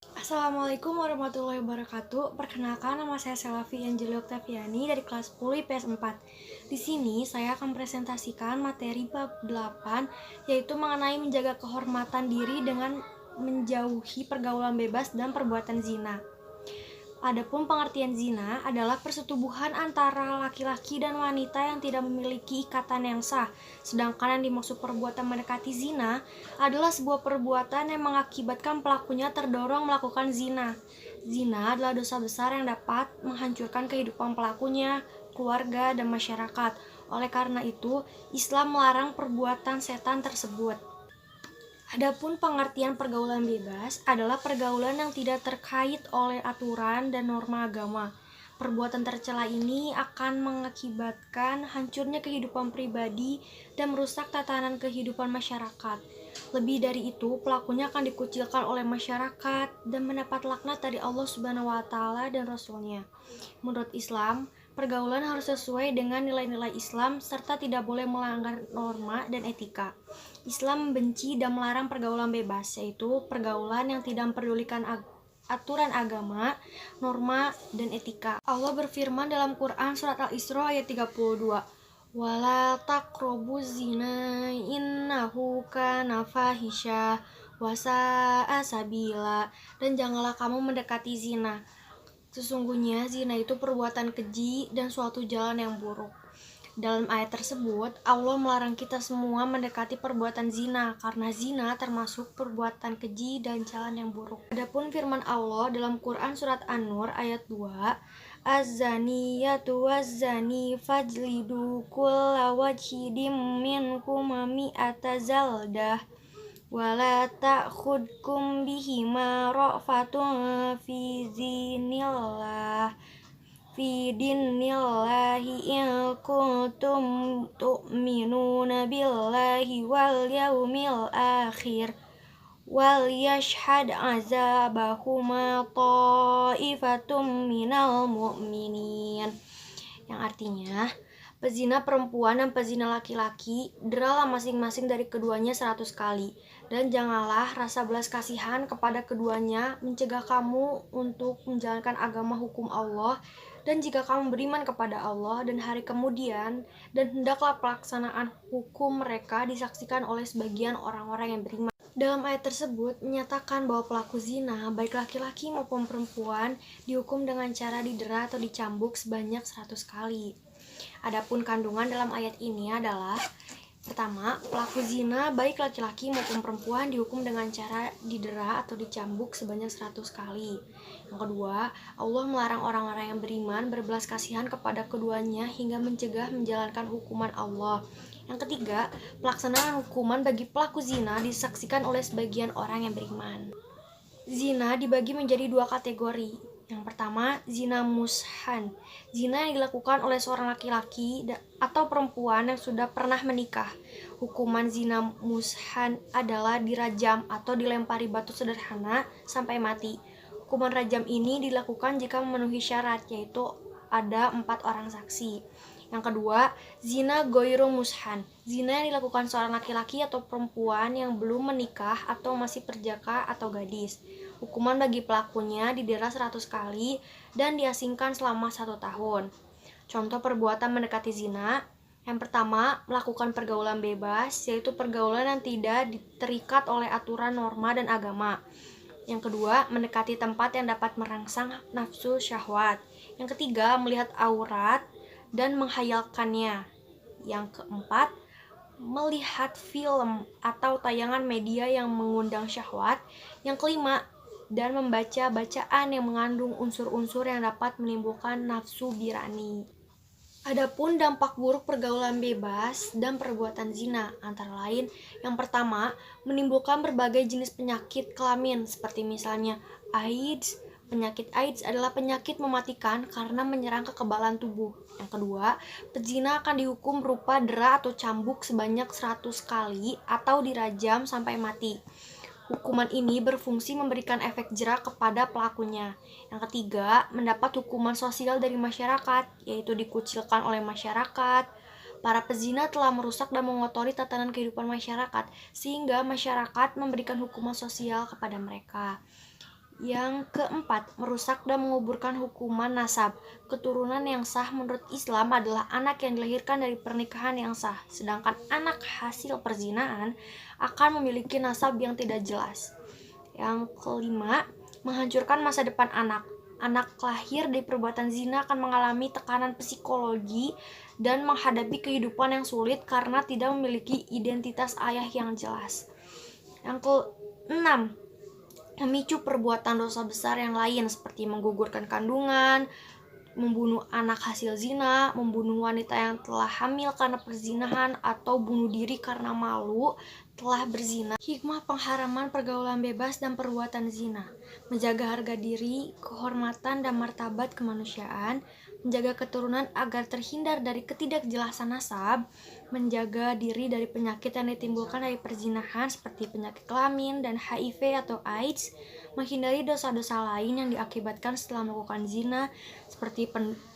Assalamualaikum warahmatullahi wabarakatuh. Perkenalkan, nama saya Selavi Anjeli Oktaviani dari kelas 10 IPS 4. Di sini saya akan presentasikan materi bab 8, yaitu mengenai menjaga kehormatan diri dengan menjauhi pergaulan bebas dan perbuatan zina. Adapun pengertian zina adalah persetubuhan antara laki-laki dan wanita yang tidak memiliki ikatan yang sah. Sedangkan yang dimaksud perbuatan mendekati zina adalah sebuah perbuatan yang mengakibatkan pelakunya terdorong melakukan zina. Zina adalah dosa besar yang dapat menghancurkan kehidupan pelakunya, keluarga, dan masyarakat. Oleh karena itu, Islam melarang perbuatan setan tersebut. Adapun pengertian pergaulan bebas adalah pergaulan yang tidak terkait oleh aturan dan norma agama. Perbuatan tercela ini akan mengakibatkan hancurnya kehidupan pribadi dan merusak tatanan kehidupan masyarakat. Lebih dari itu, pelakunya akan dikucilkan oleh masyarakat dan mendapat laknat dari Allah Subhanahu wa taala dan Rasul-Nya. Menurut Islam, pergaulan harus sesuai dengan nilai-nilai Islam serta tidak boleh melanggar norma dan etika. Islam membenci dan melarang pergaulan bebas, yaitu pergaulan yang tidak memperdulikan aturan agama, norma, dan etika. Allah berfirman dalam Quran surat Al-Isra ayat 32, "Wala taqrabuz zina innahu kana fahisha wa sa'a sabila." Dan janganlah kamu mendekati zina. Sesungguhnya zina itu perbuatan keji dan suatu jalan yang buruk. Dalam ayat tersebut, Allah melarang kita semua mendekati perbuatan zina, karena zina termasuk perbuatan keji dan jalan yang buruk. Adapun firman Allah dalam Quran surat An-Nur ayat 2, "Az-zaniyatu waz-zani fajlidu kulla wajhidin minkum mi'ata zaldah. Wala ta'khudkum bihima ra'fatun fi dinillahi in kuntum tu'minuna billahi wal yawmil akhir wal yashhad azabahuma ta'ifatum minal mu'minin." Yang artinya, pezina perempuan dan pezina laki-laki deralah masing-masing dari keduanya 100 kali. Dan janganlah rasa belas kasihan kepada keduanya mencegah kamu untuk menjalankan agama hukum Allah. Dan jika kamu beriman kepada Allah dan hari kemudian, dan hendaklah pelaksanaan hukum mereka disaksikan oleh sebagian orang-orang yang beriman. Dalam ayat tersebut menyatakan bahwa pelaku zina, baik laki-laki maupun perempuan, dihukum dengan cara didera atau dicambuk sebanyak 100 kali. Adapun kandungan dalam ayat ini adalah: pertama, pelaku zina baik laki-laki maupun perempuan dihukum dengan cara didera atau dicambuk sebanyak 100 kali. Yang kedua, Allah melarang orang-orang yang beriman berbelas kasihan kepada keduanya hingga mencegah menjalankan hukuman Allah. Yang ketiga, pelaksanaan hukuman bagi pelaku zina disaksikan oleh sebagian orang yang beriman. Zina dibagi menjadi dua kategori. Yang pertama, zina mushan. Zina yang dilakukan oleh seorang laki-laki atau perempuan yang sudah pernah menikah. Hukuman zina mushan adalah dirajam atau dilempari batu sederhana sampai mati. Hukuman rajam ini dilakukan jika memenuhi syarat, yaitu ada 4 orang saksi. Yang kedua, zina goiro mushan. Zina yang dilakukan seorang laki-laki atau perempuan yang belum menikah atau masih perjaka atau gadis. Hukuman bagi pelakunya didera 100 kali dan diasingkan selama 1 tahun. Contoh perbuatan mendekati zina: yang pertama, melakukan pergaulan bebas, yaitu pergaulan yang tidak terikat oleh aturan norma dan agama. Yang kedua, mendekati tempat yang dapat merangsang nafsu syahwat. Yang ketiga, melihat aurat dan menghayalkannya. Yang keempat, melihat film atau tayangan media yang mengundang syahwat. Yang kelima, dan membaca bacaan yang mengandung unsur-unsur yang dapat menimbulkan nafsu birani. Adapun dampak buruk pergaulan bebas dan perbuatan zina antara lain: yang pertama, menimbulkan berbagai jenis penyakit kelamin seperti misalnya AIDS. Penyakit AIDS adalah penyakit mematikan karena menyerang kekebalan tubuh. Yang kedua, pezina akan dihukum berupa dera atau cambuk sebanyak 100 kali atau dirajam sampai mati. Hukuman ini berfungsi memberikan efek jera kepada pelakunya. Yang ketiga, mendapat hukuman sosial dari masyarakat, yaitu dikucilkan oleh masyarakat. Para pezina telah merusak dan mengotori tatanan kehidupan masyarakat, sehingga masyarakat memberikan hukuman sosial kepada mereka. Yang keempat, merusak dan menguburkan hukuman nasab. Keturunan yang sah menurut Islam adalah anak yang dilahirkan dari pernikahan yang sah, sedangkan anak hasil perzinahan akan memiliki nasab yang tidak jelas. Yang kelima, menghancurkan masa depan anak. Anak lahir dari perbuatan zina akan mengalami tekanan psikologi dan menghadapi kehidupan yang sulit karena tidak memiliki identitas ayah yang jelas. Yang keenam, memicu perbuatan dosa besar yang lain seperti menggugurkan kandungan, membunuh anak hasil zina, membunuh wanita yang telah hamil karena perzinahan, atau bunuh diri karena malu telah berzina. Hikmah pengharaman pergaulan bebas dan perbuatan zina: menjaga harga diri, kehormatan, dan martabat kemanusiaan, menjaga keturunan agar terhindar dari ketidakjelasan nasab, menjaga diri dari penyakit yang ditimbulkan dari perzinahan seperti penyakit kelamin dan HIV atau AIDS, menghindari dosa-dosa lain yang diakibatkan setelah melakukan zina seperti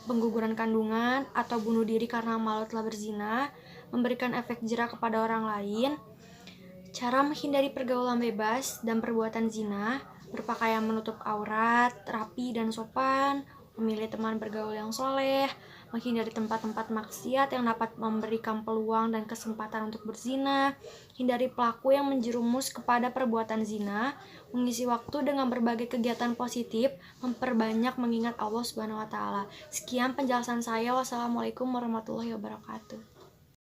pengguguran kandungan atau bunuh diri karena malu telah berzina, memberikan efek jera kepada orang lain. Cara menghindari pergaulan bebas dan perbuatan zina: berpakaian menutup aurat, rapi dan sopan, memilih teman bergaul yang soleh, menghindari tempat-tempat maksiat yang dapat memberikan peluang dan kesempatan untuk berzina, hindari pelaku yang menjerumus kepada perbuatan zina, mengisi waktu dengan berbagai kegiatan positif, memperbanyak mengingat Allah Subhanahu wa Ta'ala. Sekian penjelasan saya. Wassalamualaikum warahmatullahi wabarakatuh.